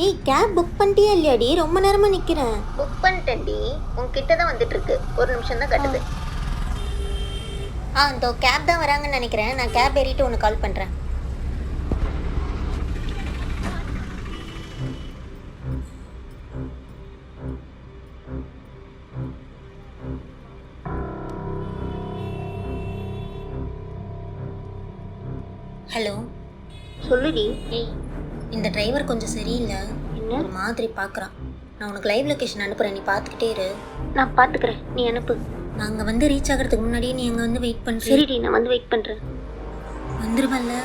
ஏய் cab book பண்ணிட்டியா இல்லையாடி? ரொம்ப நேரமா நிக்கிறேன். புக் பண்ணிட்டேன்டி, உன்கிட்ட தான் வந்துட்டு இருக்கு. ஒரு நிமிஷம் தான் கட்டுது. இதோ கேப் தான் வராங்கன்னு நினைக்கிறேன். நான் கேப் ஏறிட்டு உனக்கு கால் பண்ணுறேன். ஹலோ. சொல்லுடி. ஏய், இந்த டிரைவர் கொஞ்சம் சரியில்லை. என்ன? ஒரு மாதிரி பார்க்குறான். நான் உனக்கு லைவ் லொக்கேஷன் அனுப்புகிறேன், நீ பார்த்துக்கிட்டே இரு. நான் பார்த்துக்கிறேன், நீ அனுப்பு. நாங்கள் வந்து ரீச் ஆகிறதுக்கு முன்னாடியே நீ அங்கே வந்து வெயிட் பண்ணுறேன். சரிடி, நான் வந்து வெயிட் பண்ணுறேன். வந்துருவல்ல?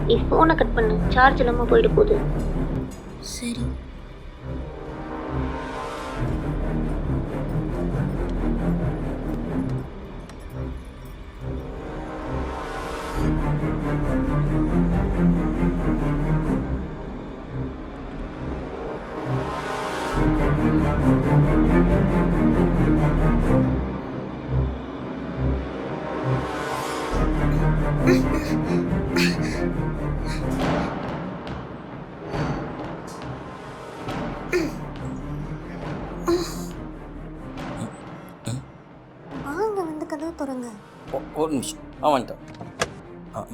நீ ஃபோனை கட் பண்ணு, சார்ஜ் இல்லாமல் போயிட போகுது. சரி. வாங்க, வந்து கதவு திறங்க. ஒரு நிமிஷம். வந்துட்டேன்.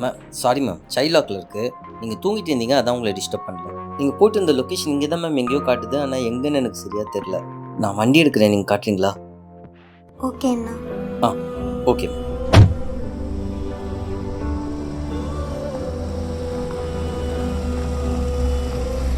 மேம் சாரி மேம், சைல்ட் லாக்கில் இருக்குது. நீங்கள் தூங்கிட்டு இருந்தீங்க, அதான் உங்களை டிஸ்டர்ப் பண்ணல. நீங்கள் போய்ட்டு இருந்த லொக்கேஷன் இங்கே தான் மேம் எங்கேயோ காட்டுது, ஆனால் எங்கன்னு எனக்கு சரியாக தெரில. நான் வண்டி எடுக்கிறேன், நீங்கள் காட்டுறீங்களா? ஓகே அண்ணா. Okay ma'am.